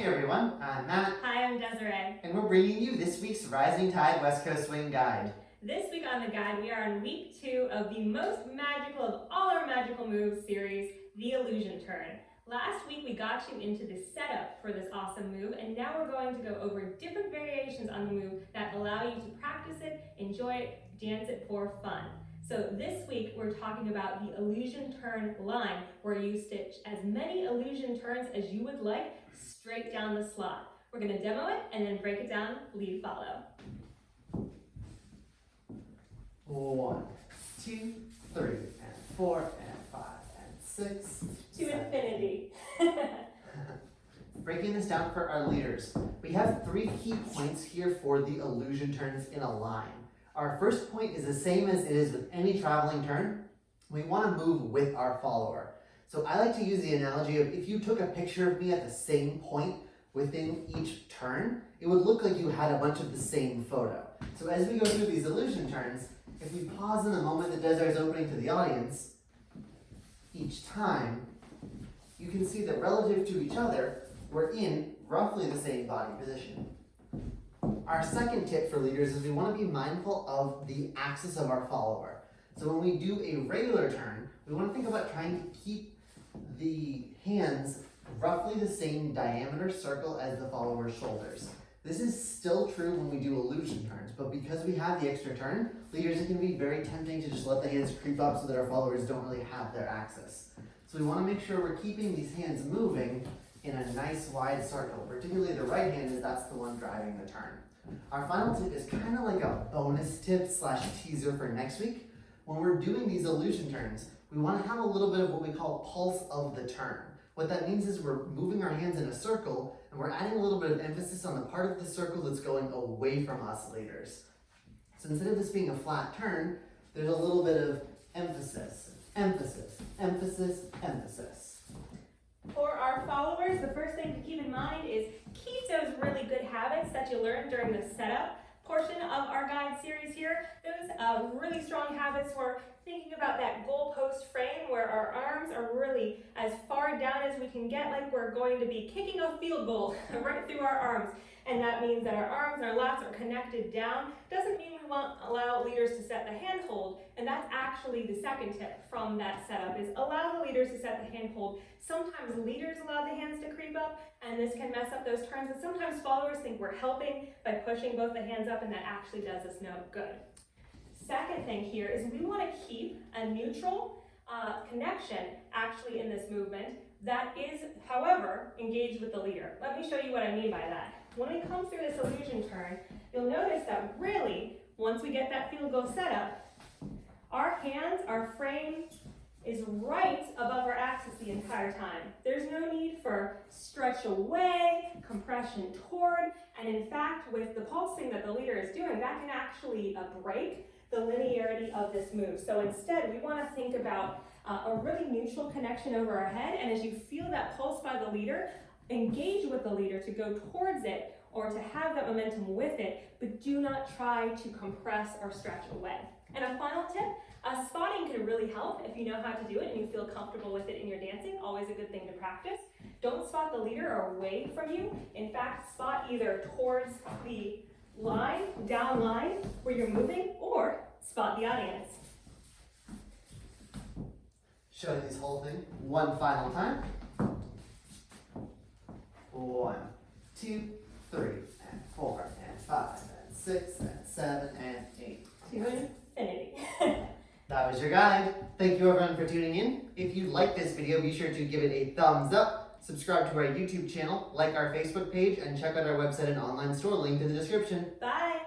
everyone, I'm Matt. Hi, I'm Desiree. And we're bringing you this week's Rising Tide West Coast Swing Guide. This week on the guide, we are on week 2 of the most magical of all our magical moves series, the Illusion Turn. Last week we got you into the setup for this awesome move, and now we're going to go over different variations on the move that allow you to practice it, enjoy it, dance it for fun. So this week we're talking about the illusion turn line, where you stitch as many illusion turns as you would like straight down the slot. We're going to demo it and then break it down, lead follow. 1, 2, 3, and 4, and 5, and 6. To 7. infinity. Breaking this down for our leaders, we have 3 key points here for the illusion turns in a line. Our first point is the same as it is with any traveling turn. We want to move with our follower. So I like to use the analogy of if you took a picture of me at the same point within each turn, it would look like you had a bunch of the same photo. So as we go through these illusion turns, if we pause in the moment that Desiree is opening to the audience, each time, you can see that relative to each other, we're in roughly the same body position. Our second tip for leaders is we want to be mindful of the axis of our follower. So when we do a regular turn, we want to think about trying to keep the hands roughly the same diameter circle as the follower's shoulders. This is still true when we do illusion turns, but because we have the extra turn, leaders, it can be very tempting to just let the hands creep up so that our followers don't really have their axis. So we want to make sure we're keeping these hands moving in a nice wide circle, particularly the right hand, as that's the one driving the turn. Our final tip is kind of like a bonus tip / teaser for next week. When we're doing these illusion turns, we want to have a little bit of what we call pulse of the turn. What that means is we're moving our hands in a circle, and we're adding a little bit of emphasis on the part of the circle that's going away from us leaders. So instead of this being a flat turn, there's a little bit of emphasis, emphasis, emphasis, emphasis. For our followers, the first thing to keep in mind is keep those really good habits that you learned during the setup portion of our guide series here. Those really strong habits were thinking about that goalpost frame where our arms are really as far down as we can get, like we're going to be kicking a field goal right through our arms. And that means that our arms and our lats are connected down. Doesn't mean we won't allow leaders to set the hand hold. And that's actually the second tip from that setup, is allow the leaders to set the hand hold. Sometimes leaders allow the hands to creep up, and this can mess up those turns. And sometimes followers think we're helping by pushing both the hands up, and that actually does us no good. Second thing here is we want to keep a neutral connection actually in this movement that is, however, engaged with the leader. Let me show you what I mean by that. When we come through this illusion turn, you'll notice that really, once we get that field goal set up, our hands, our frame is right above our axis the entire time. There's no need for stretch away, compression toward, and in fact, with the pulsing that the leader is doing, that can actually break the linearity of this move. So instead, we want to think about a really neutral connection over our head, and as you feel that pulse by the leader, engage with the leader to go towards it or to have that momentum with it, but do not try to compress or stretch away. And a final tip, spotting can really help if you know how to do it and you feel comfortable with it in your dancing. Always a good thing to practice. Don't spot the leader or away from you. In fact, spot either towards the line, down line, where you're moving, or spot the audience. Showing this whole thing one final time. 1, 2, 3, and 4, and 5, and 6, and 7, and 8. To infinity. That was your guide. Thank you everyone for tuning in. If you like this video, be sure to give it a thumbs up, subscribe to our YouTube channel, like our Facebook page, and check out our website and online store linked in the description. Bye.